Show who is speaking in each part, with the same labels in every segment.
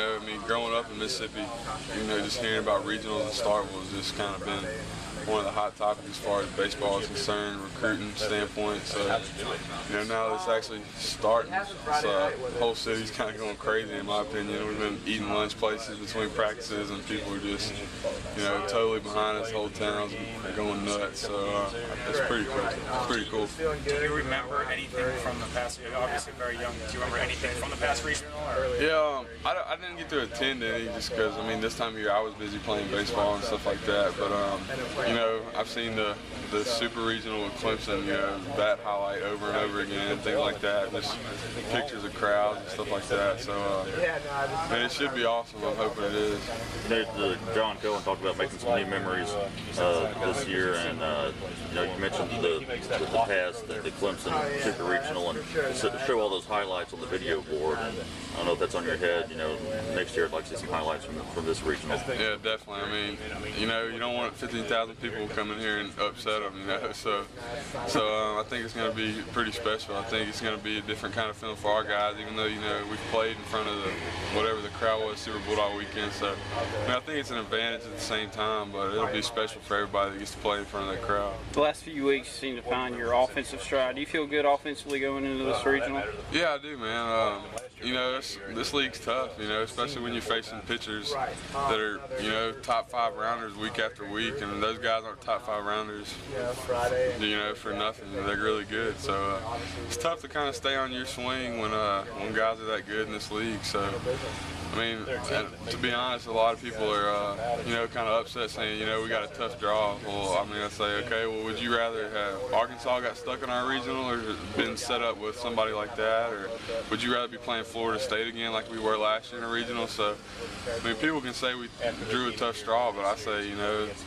Speaker 1: I mean, growing up in Mississippi, just hearing about regionals and Starkville has just kind of been one of the hot topics as far as baseball is concerned, recruiting standpoint. So, now that it's actually starting, the whole city's kind of going crazy in my opinion. We've been eating lunch places between practices and people are just, totally behind us. The whole town's going nuts. So it's pretty cool. It's pretty cool.
Speaker 2: Do you remember anything from the past? You're obviously very young. Do you remember anything from the past regional?
Speaker 1: Yeah, I didn't get to attend any just because, this time of year I was busy playing baseball and stuff like that. But, I've seen the super regional with Clemson, that highlight over and over again, things like that, just pictures of crowds and stuff like that. So, it should be awesome. I'm hoping it is.
Speaker 3: John Cohen talked about making some new memories this year, and you mentioned the past, the Clemson super regional, and show all those highlights on the video board. And I don't know if that's on your head. Next year I'd like to see some highlights from this regional.
Speaker 1: Yeah, definitely. You don't want 15,000 people coming here and upset them. So I think it's going to be pretty special. I think it's going to be a different kind of feeling for our guys, even though we've played in front of whatever the crowd was Super Bulldog weekend. So I think it's an advantage at the same time, but it'll be special for everybody that gets to play in front of that crowd.
Speaker 4: The last few weeks seem to find your offensive stride. Do you feel good offensively going into this regional?
Speaker 1: Yeah, I do, man. This league's tough, especially when you're facing pitchers that are, top 5 rounders week after week, and those guys aren't top 5 rounders, for nothing. They're really good. So it's tough to kind of stay on your swing when guys are that good in this league. So, to be honest, a lot of people are, kind of upset saying, we got a tough draw. Well, I say, okay, well, would you rather have Arkansas got stuck in our regional or been set up with somebody like that? Or would you rather be playing Florida State again like we were last year in a regional? So, people can say we drew a tough straw, but I say,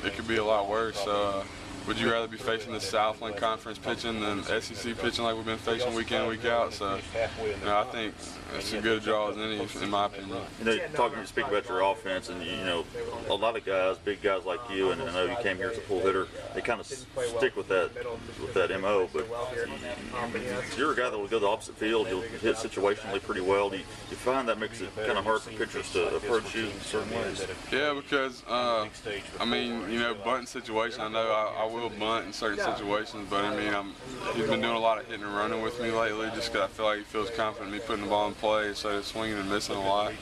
Speaker 1: it could be a lot worse. So, would you rather be facing the Southland Conference pitching than SEC pitching like we've been facing week in, week out? So, I think it's a good draw as any, in my opinion.
Speaker 3: You speak about your offense, and a lot of guys, big guys like you, and I know you came here as a pull hitter. They kind of stick with that MO. But you're a guy that will go the opposite field. You'll hit situationally pretty well. Do you find that makes it kind of hard for pitchers to approach you in certain ways?
Speaker 1: Yeah, because bunting situation. I know I will bunt in certain situations, but he's been doing a lot of hitting and running with me lately, just because I feel like he feels confident in me putting the ball in play instead of swinging and missing a lot.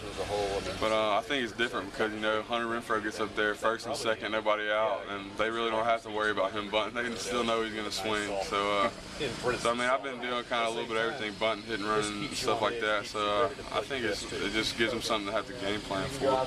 Speaker 1: But I think it's different because Hunter Renfro gets up there first and second, nobody out, and they really don't have to worry about him bunting. They can still know he's going to swing. So, I've been doing kind of a little bit of everything, bunting, hitting, running, and stuff like that. So I think it just gives them something to have to game plan for.